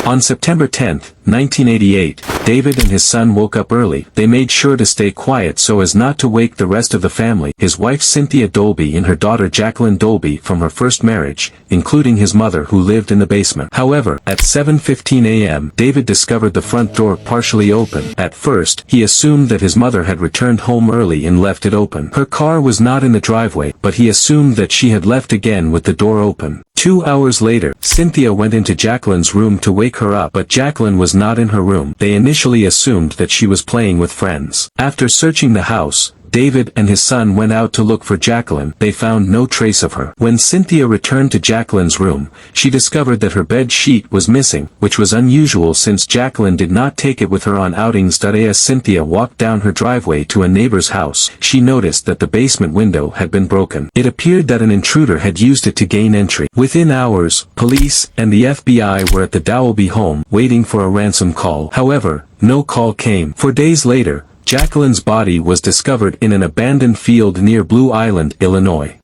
On September 10, 1988, David and his son woke up early. They made sure to stay quiet so as not to wake the rest of the family, his wife Cynthia Dolby and her daughter Jacqueline Dolby from her first marriage, including his mother who lived in the basement. However, at 7:15 a.m., David discovered the front door partially open. At first, he assumed that his mother had returned home early and left it open. Her car was not in the driveway, but he assumed that she had left again with the door open. 2 hours later, Cynthia went into Jacqueline's room to wake her up, but Jacqueline was not in her room. They initially assumed that she was playing with friends. After searching the house, David and his son went out to look for Jacqueline. They found no trace of her. When Cynthia returned to Jacqueline's room, she discovered that her bed sheet was missing, which was unusual since Jacqueline did not take it with her on outings. As Cynthia walked down her driveway to a neighbor's house, she noticed that the basement window had been broken. It appeared that an intruder had used it to gain entry. Within hours, police and the FBI were at the Dolby home, waiting for a ransom call. However, no call came. 4 days later, Jacqueline's body was discovered in an abandoned field near Blue Island, Illinois.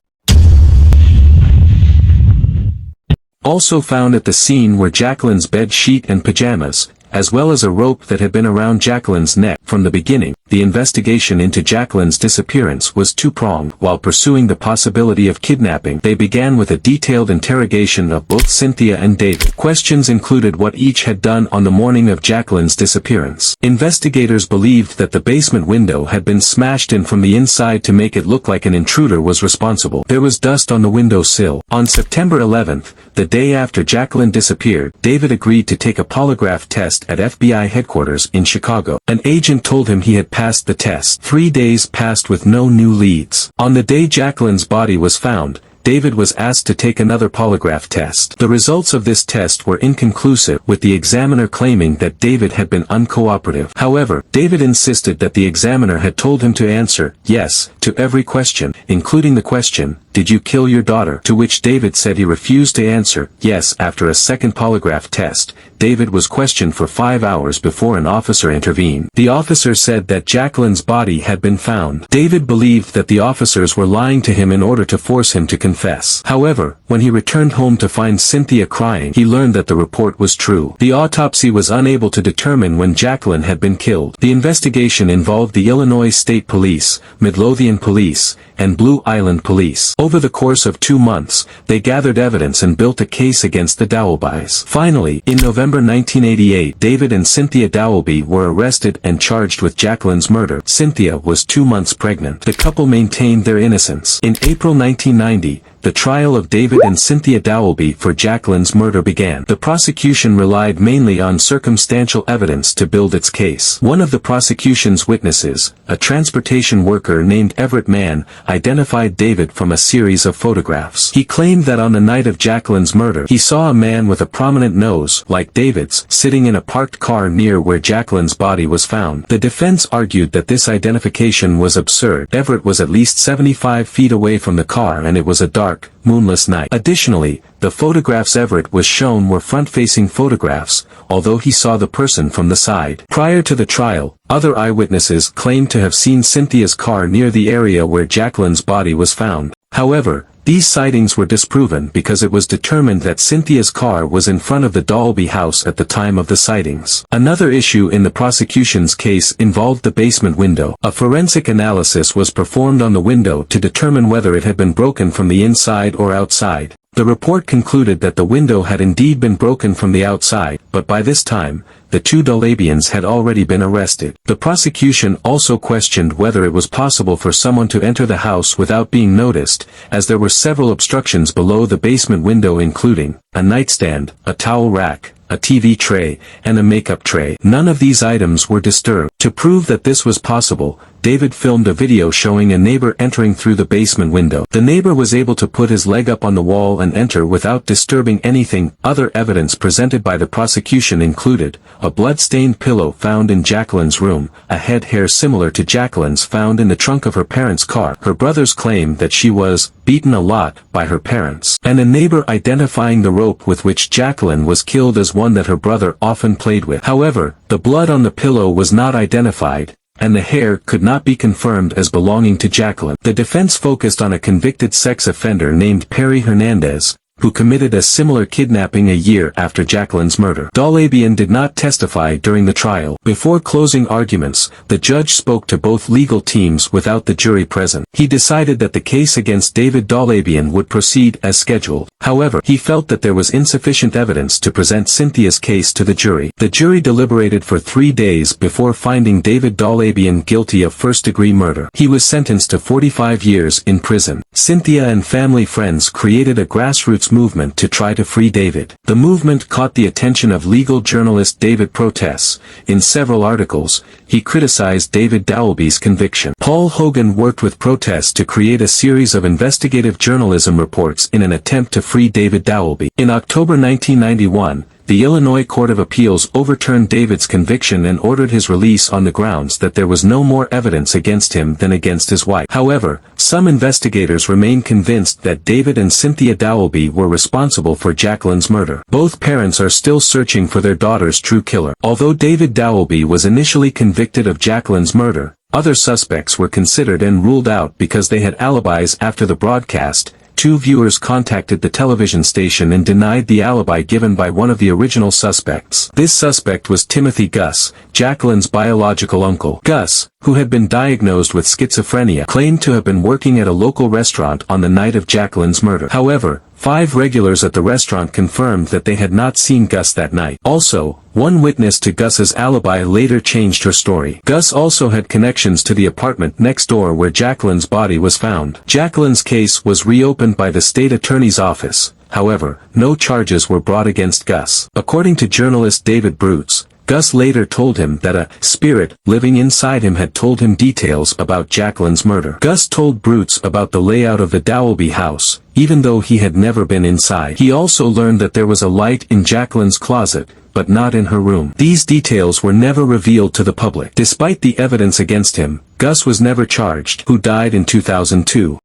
Also found at the scene were Jacqueline's bed sheet and pajamas, as well as a rope that had been around Jacqueline's neck. From the beginning, the investigation into Jacqueline's disappearance was two-pronged. While pursuing the possibility of kidnapping, they began with a detailed interrogation of both Cynthia and David. Questions included what each had done on the morning of Jacqueline's disappearance. Investigators believed that the basement window had been smashed in from the inside to make it look like an intruder was responsible. There was dust on the windowsill. On September 11th, the day after Jacqueline disappeared, David agreed to take a polygraph test at FBI headquarters in Chicago. An agent told him he had passed the test. 3 days passed with no new leads. On the day Jacqueline's body was found, David was asked to take another polygraph test. The results of this test were inconclusive, with the examiner claiming that David had been uncooperative. However, David insisted that the examiner had told him to answer yes to every question, including the question, "Did you kill your daughter?" to which David said he refused to answer yes. After a second polygraph test, David was questioned for 5 hours before an officer intervened. The officer said that Jacqueline's body had been found. David believed that the officers were lying to him in order to force him to confess. However, when he returned home to find Cynthia crying, he learned that the report was true. The autopsy was unable to determine when Jacqueline had been killed. The investigation involved the Illinois State Police, Midlothian Police, and Blue Island Police. Over the course of 2 months, they gathered evidence and built a case against the Dolbys. Finally, in November 1988, David and Cynthia Dolby were arrested and charged with Jacqueline's murder. Cynthia was 2 months pregnant. The couple maintained their innocence. In April 1990, the trial of David and Cynthia Dolby for Jacqueline's murder began. The prosecution relied mainly on circumstantial evidence to build its case. One of the prosecution's witnesses, a transportation worker named Everett Mann, identified David from a series of photographs. He claimed that on the night of Jacqueline's murder, he saw a man with a prominent nose, like David's, sitting in a parked car near where Jacqueline's body was found. The defense argued that this identification was absurd. Everett was at least 75 feet away from the car and it was a dark, moonless night. Additionally, the photographs Everett was shown were front-facing photographs, although he saw the person from the side. Prior to the trial, other eyewitnesses claimed to have seen Cynthia's car near the area where Jacqueline's body was found. However, these sightings were disproven because it was determined that Cynthia's car was in front of the Dolby house at the time of the sightings. Another issue in the prosecution's case involved the basement window. A forensic analysis was performed on the window to determine whether it had been broken from the inside or outside. The report concluded that the window had indeed been broken from the outside, but by this time, the two Dolbians had already been arrested. The prosecution also questioned whether it was possible for someone to enter the house without being noticed, as there were several obstructions below the basement window including a nightstand, a towel rack, a TV tray, and a makeup tray. None of these items were disturbed. To prove that this was possible, David filmed a video showing a neighbor entering through the basement window. The neighbor was able to put his leg up on the wall and enter without disturbing anything. Other evidence presented by the prosecution included a blood-stained pillow found in Jacqueline's room, a head hair similar to Jacqueline's found in the trunk of her parents' car. Her brothers claimed that she was beaten a lot by her parents, and a neighbor identifying the rope with which Jacqueline was killed as one that her brother often played with. However, the blood on the pillow was not identified, and the hair could not be confirmed as belonging to Jacqueline. The defense focused on a convicted sex offender named Perry Hernandez, who committed a similar kidnapping a year after Jacqueline's murder. Dolby did not testify during the trial. Before closing arguments, the judge spoke to both legal teams without the jury present. He decided that the case against David Dolby would proceed as scheduled. However, he felt that there was insufficient evidence to present Cynthia's case to the jury. The jury deliberated for 3 days before finding David Dolby guilty of first-degree murder. He was sentenced to 45 years in prison. Cynthia and family friends created a grassroots movement to try to free David. The movement caught the attention of legal journalist David Protests. In several articles, he criticized David Dolby's conviction. Paul Hogan worked with Protests to create a series of investigative journalism reports in an attempt to free David Dolby. In October 1991, the Illinois Court of Appeals overturned David's conviction and ordered his release on the grounds that there was no more evidence against him than against his wife. However, some investigators remain convinced that David and Cynthia Dolby were responsible for Jacqueline's murder. Both parents are still searching for their daughter's true killer. Although David Dolby was initially convicted of Jacqueline's murder, other suspects were considered and ruled out because they had alibis after the broadcast. 2 viewers contacted the television station and denied the alibi given by one of the original suspects. This suspect was Timothy Gus, Jacqueline's biological uncle. Gus, who had been diagnosed with schizophrenia, claimed to have been working at a local restaurant on the night of Jacqueline's murder. However, 5 regulars at the restaurant confirmed that they had not seen Gus that night. Also, one witness to Gus's alibi later changed her story. Gus also had connections to the apartment next door where Jacqueline's body was found. Jacqueline's case was reopened by the state attorney's office. However, no charges were brought against Gus. According to journalist David Brutes, Gus later told him that a spirit living inside him had told him details about Jacqueline's murder. Gus told Brutes about the layout of the Dolby house, even though he had never been inside. He also learned that there was a light in Jacqueline's closet, but not in her room. These details were never revealed to the public. Despite the evidence against him, Gus was never charged, who died in 2002.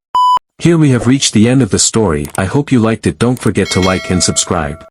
Here we have reached the end of the story. I hope you liked it. Don't forget to like and subscribe.